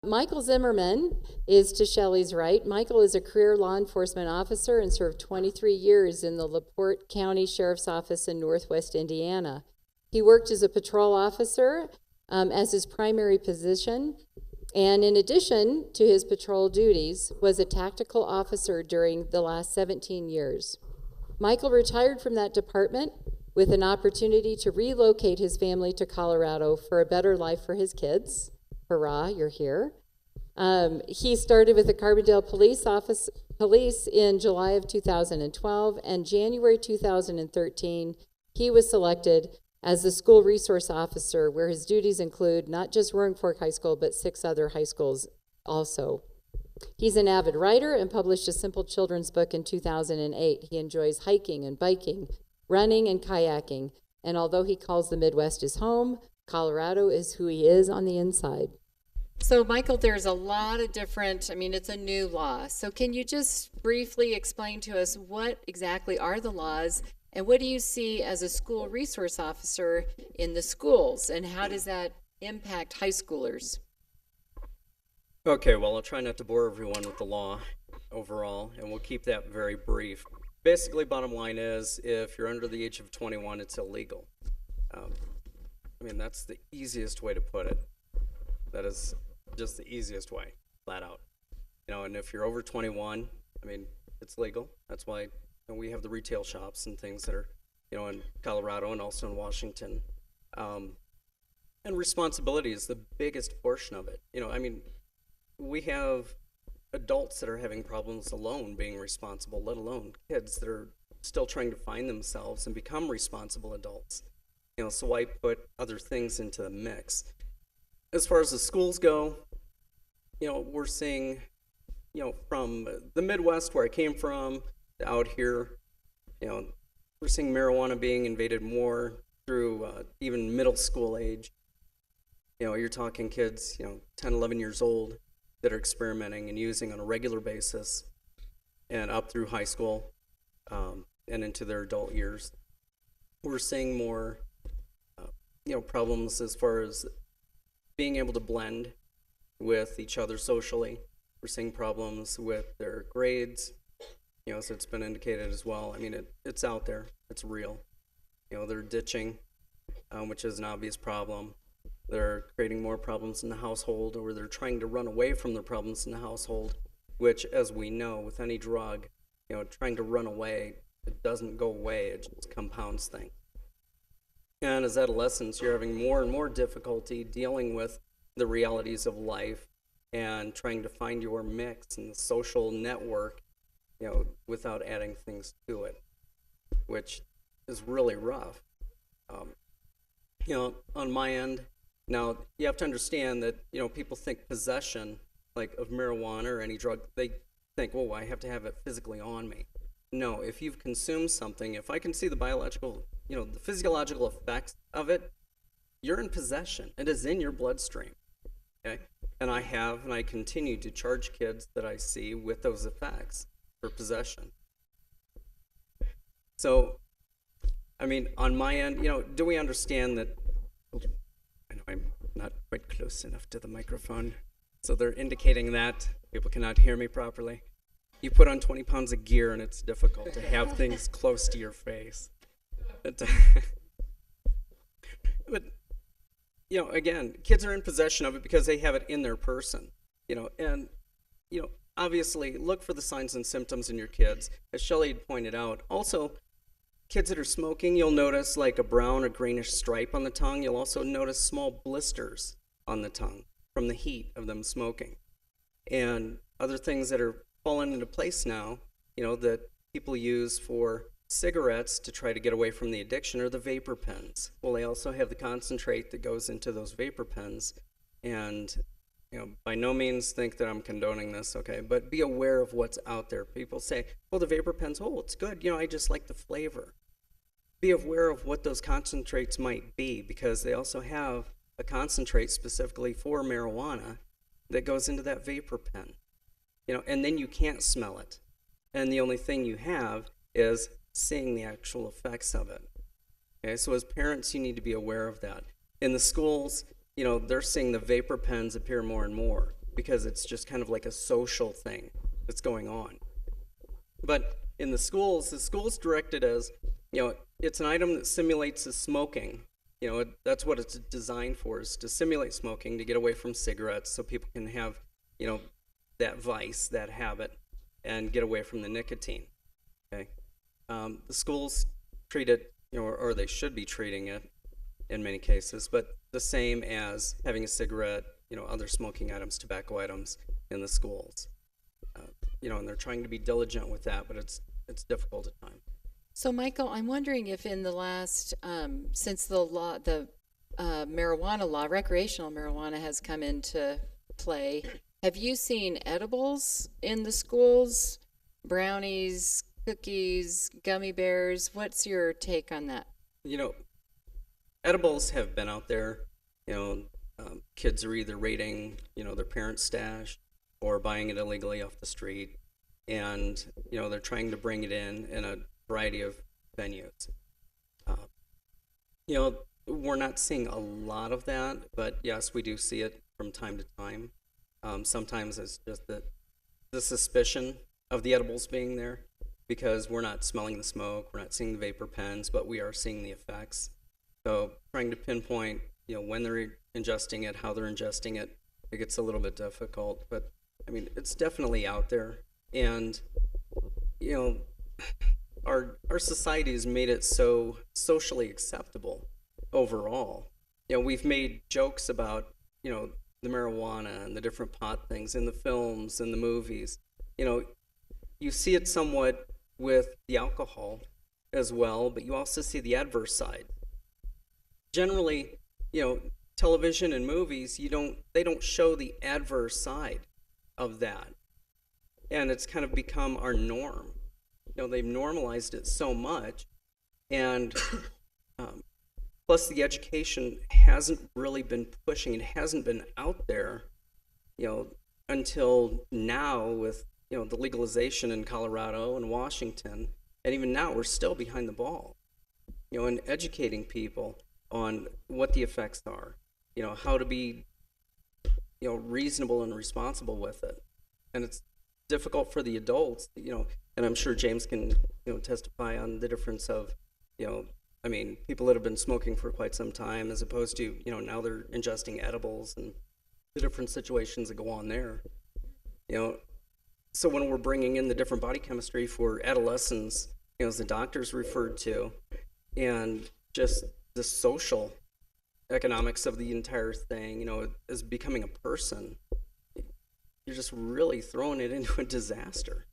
Michael Zimmerman is to Shelley's right. Michael is a career law enforcement officer and served 23 years in the LaPorte County Sheriff's Office in Northwest Indiana. He worked as a patrol officer as his primary position, and in addition to his patrol duties, was a tactical officer during the last 17 years. Michael retired from that department with an opportunity to relocate his family to Colorado for a better life for his kids. Hurrah, you're here. He started with the Carbondale Police in July of 2012, and January 2013, he was selected as the school resource officer, where his duties include not just Roaring Fork High School, but 6 other high schools also. He's an avid writer and published a simple children's book in 2008. He enjoys hiking and biking, running and kayaking, and although he calls the Midwest his home, Colorado is who he is on the inside. So, Michael, there's a lot of different, it's a new law. So can you just briefly explain to us what exactly are the laws, and what do you see as a school resource officer in the schools, and how does that impact high schoolers? Okay, well, I'll try not to bore everyone with the law overall, and we'll keep that very brief. Basically, bottom line is, if you're under the age of 21, it's illegal. That's the easiest way to put it. That is just the easiest way, flat out. And if you're over 21, it's legal. That's why we have the retail shops and things that are, in Colorado and also in Washington. And responsibility is the biggest portion of it. We have adults that are having problems alone being responsible, let alone kids that are still trying to find themselves and become responsible adults. So why put other things into the mix? As far as the schools go, we're seeing, from the Midwest where I came from to out here, we're seeing marijuana being invaded more through even middle school age. You're talking kids, 10, 11 years old that are experimenting and using on a regular basis, and up through high school and into their adult years. We're seeing more, problems as far as being able to blend with each other socially. We're seeing problems with their grades, so it's been indicated as well. It's out there, it's real. They're ditching, which is an obvious problem. They're creating more problems in the household, or they're trying to run away from the problems in the household, which, as we know, with any drug, trying to run away, it doesn't go away, it just compounds things. And as adolescents, you're having more and more difficulty dealing with the realities of life and trying to find your mix in the social network, without adding things to it, which is really rough. On my end, now you have to understand that, people think possession, like of marijuana or any drug, they think, well, I have to have it physically on me. No, if you've consumed something, if I can see the biological, the physiological effects of it, you're in possession. It is in your bloodstream, okay? And I continue to charge kids that I see with those effects for possession. So, on my end, do we understand that, I know I'm not quite close enough to the microphone, so they're indicating that people cannot hear me properly. You put on 20 pounds of gear and it's difficult to have things close to your face. But again, kids are in possession of it because they have it in their person, and, obviously look for the signs and symptoms in your kids. As Shelley had pointed out, also, kids that are smoking, you'll notice like a brown or greenish stripe on the tongue. You'll also notice small blisters on the tongue from the heat of them smoking. And other things that are fallen into place now, that people use for cigarettes to try to get away from the addiction are the vapor pens. Well, they also have the concentrate that goes into those vapor pens. And, by no means think that I'm condoning this, okay? But be aware of what's out there. People say, well, the vapor pens, it's good. I just like the flavor. Be aware of what those concentrates might be, because they also have a concentrate specifically for marijuana that goes into that vapor pen. And then you can't smell it. And the only thing you have is seeing the actual effects of it. Okay, so as parents, you need to be aware of that. In the schools, they're seeing the vapor pens appear more and more. because it's just kind of like a social thing that's going on. But in the schools directed as, it's an item that simulates as smoking. That's what it's designed for, is to simulate smoking, to get away from cigarettes so people can have, that vice, that habit, and get away from the nicotine. Okay. The schools treat it, or they should be treating it in many cases, but the same as having a cigarette, other smoking items, tobacco items in the schools. And they're trying to be diligent with that, but it's difficult at times. So, Michael, I'm wondering if in the last, since the marijuana law, recreational marijuana has come into play, have you seen edibles in the schools? Brownies, cookies, gummy bears? What's your take on that? Edibles have been out there. Kids are either raiding, their parents' stash or buying it illegally off the street. And, they're trying to bring it in a variety of venues. We're not seeing a lot of that, but yes, we do see it from time to time. Sometimes it's just the suspicion of the edibles being there, because we're not smelling the smoke, we're not seeing the vapor pens, but we are seeing the effects. So trying to pinpoint, when they're ingesting it, how they're ingesting it, it gets a little bit difficult. But I mean, it's definitely out there, and our society has made it so socially acceptable overall. We've made jokes about the marijuana and the different pot things in the films and the movies. You see it somewhat with the alcohol as well, but you also see the adverse side. Generally, television and movies, they don't show the adverse side of that. And it's kind of become our norm. They've normalized it so much, and plus the education hasn't really been pushing, it hasn't been out there, until now with, the legalization in Colorado and Washington, and even now we're still behind the ball, in educating people on what the effects are, how to be, reasonable and responsible with it. And it's difficult for the adults, and I'm sure James can, testify on the difference of, people that have been smoking for quite some time as opposed to, now they're ingesting edibles and the different situations that go on there. So when we're bringing in the different body chemistry for adolescents, as the doctors referred to, and just the social economics of the entire thing, as becoming a person, you're just really throwing it into a disaster.